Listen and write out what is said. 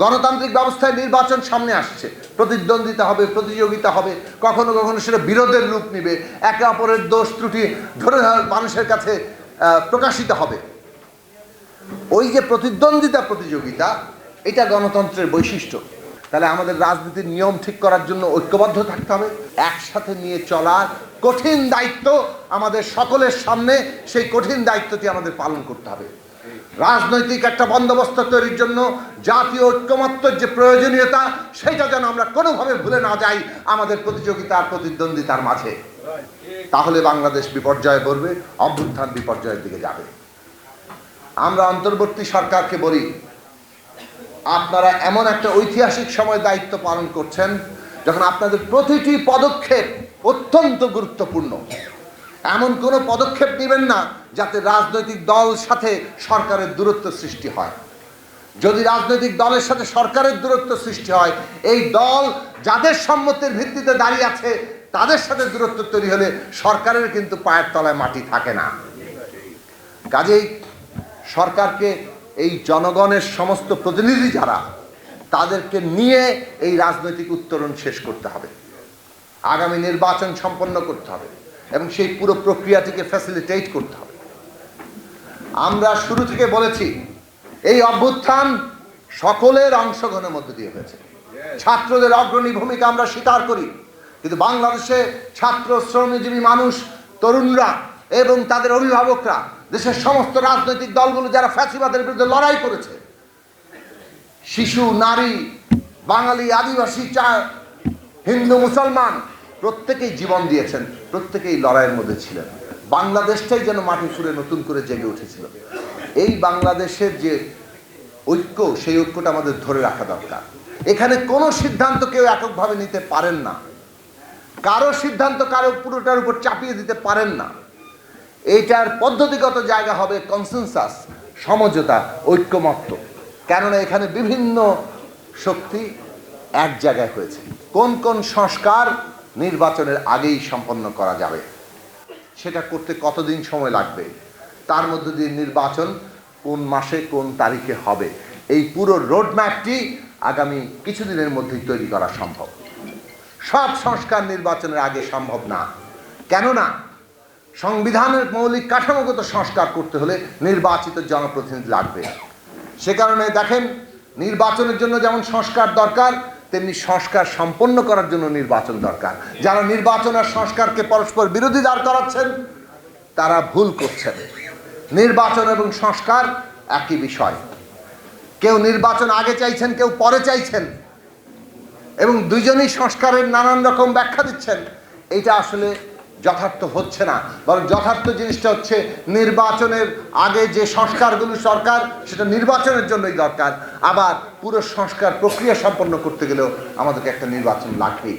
গণতান্ত্রিক ব্যবস্থায় নির্বাচন সামনে আসছে, প্রতিদ্বন্দ্বিতা হবে, প্রতিযোগিতা হবে, কখনো কখনো সেটা বিরোধের রূপ নেবে, একে অপরের দোষ ত্রুটি ধরে মানুষের কাছে প্রকাশিত হবে। ওই যে প্রতিদ্বন্দ্বিতা, প্রতিযোগিতা, এটা গণতন্ত্রের বৈশিষ্ট্য। তাহলে আমাদের রাজনীতির নিয়ম ঠিক করার জন্য ঐক্যবদ্ধ থাকতে হবে, একসাথে নিয়ে চলার কঠিন দায়িত্ব আমাদের সকলের সামনে। সেই কঠিন দায়িত্বটি আমাদের পালন করতে হবে। রাজনৈতিক একটা বন্দোবস্ত তৈরির জন্য জাতীয় ঐক্যমত্যের যে প্রয়োজনীয়তা, সেটা যেন আমরা কোনোভাবে ভুলে না যাই আমাদের প্রতিযোগিতা আর প্রতিদ্বন্দ্বিতার মাঝে। তাহলে বাংলাদেশ বিপর্যয়ে পড়বে, অভ্যুত্থান বিপর্যয়ের দিকে যাবে। আমরা অন্তর্বর্তী সরকারকে বলি, আপনারা এমন একটা ঐতিহাসিক সময় দায়িত্ব পালন করছেন যখন আপনাদের প্রতিটি পদক্ষেপ অত্যন্ত গুরুত্বপূর্ণ। এমন কোনো পদক্ষেপ নেবেন না যাতে রাজনৈতিক দল সাথে সরকারের দূরত্ব সৃষ্টি হয়। যদি রাজনৈতিক দলের সাথে সরকারের দূরত্ব সৃষ্টি হয়, এই দল যাদের সম্মতির ভিত্তিতে দাঁড়িয়ে আছে তাদের সাথে দূরত্ব তৈরি হলে সরকারের কিন্তু পায়ের তলায় মাটি থাকে না। কাজেই সরকারকে এই জনগণের সমস্ত প্রতিনিধি যারা, তাদেরকে নিয়ে এই রাজনৈতিক উত্তরণ শেষ করতে হবে, আগামী নির্বাচন সম্পন্ন করতে হবে এবং সেই পুরো প্রক্রিয়াটিকে ফ্যাসিলিটেট করতে হবে। আমরা শুরু থেকে বলেছি, এই অভ্যুত্থান সকলের অংশগ্রহণের মধ্য দিয়ে হয়েছে। ছাত্রদের অগ্রণী ভূমিকা আমরা স্বীকার করি, কিন্তু বাংলাদেশে ছাত্র, শ্রমজীবী মানুষ, তরুণরা এবং তাদের অভিভাবকরা, দেশের সমস্ত রাজনৈতিক দলগুলো যারা ফ্যাসিবাদের বিরুদ্ধে লড়াই করেছে, শিশু, নারী, বাঙালি, আদিবাসী, হিন্দু, মুসলমান, প্রত্যেকেই জীবন দিয়েছেন, প্রত্যেকেই লড়াইয়ের মধ্যে ছিলেন। বাংলাদেশটাই যেন মাটি ফুঁড়ে নতুন করে জেগে উঠেছিল। এই বাংলাদেশের যে ঐক্য, সেই ঐক্যটা আমাদের ধরে রাখা দরকার। এখানে কোনো সিদ্ধান্ত কেউ এককভাবে নিতে পারেন না, কারো সিদ্ধান্ত কারো পুরোটার উপর চাপিয়ে দিতে পারেন না। এইটার পদ্ধতিগত জায়গা হবে কনসেনসাস, সমঝোতা, ঐক্যমত্য। কেননা এখানে বিভিন্ন শক্তি এক জায়গায় হয়েছে। কোন কোন সংস্কার নির্বাচনের আগেই সম্পন্ন করা যাবে, সেটা করতে কতদিন সময় লাগবে, তার মধ্য দিয়ে নির্বাচন কোন মাসে কোন তারিখে হবে, এই পুরো রোডম্যাপটি আগামী কিছুদিনের মধ্যেই তৈরি করা সম্ভব। সব সংস্কার নির্বাচনের আগে সম্ভব না, কেননা সংবিধানের মৌলিক কাঠামোগত সংস্কার করতে হলে নির্বাচিত জনপ্রতিনিধি লাগবে। সে কারণে দেখেন, নির্বাচনের জন্য যেমন সংস্কার দরকার, তেমনি সংস্কার সম্পন্ন করার জন্য নির্বাচন দরকার। যারা নির্বাচন আর সংস্কারকে পরস্পর বিরোধী দাঁড় করাচ্ছেন তারা ভুল করছেন। নির্বাচন এবং সংস্কার একই বিষয়। কেউ নির্বাচন আগে চাইছেন, কেউ পরে চাইছেন, এবং দুইজনই সংস্কারের নানান রকম ব্যাখ্যা দিচ্ছেন। এটা আসলে যথার্থ হচ্ছে না, বরং যথার্থ জিনিসটা হচ্ছে নির্বাচনের আগে যে সংস্কারগুলো সরকার, সেটা নির্বাচনের জন্যই দরকার। আবার পুরো সংস্কার প্রক্রিয়া সম্পন্ন করতে গেলেও আমাদেরকে একটা নির্বাচন লাগবেই।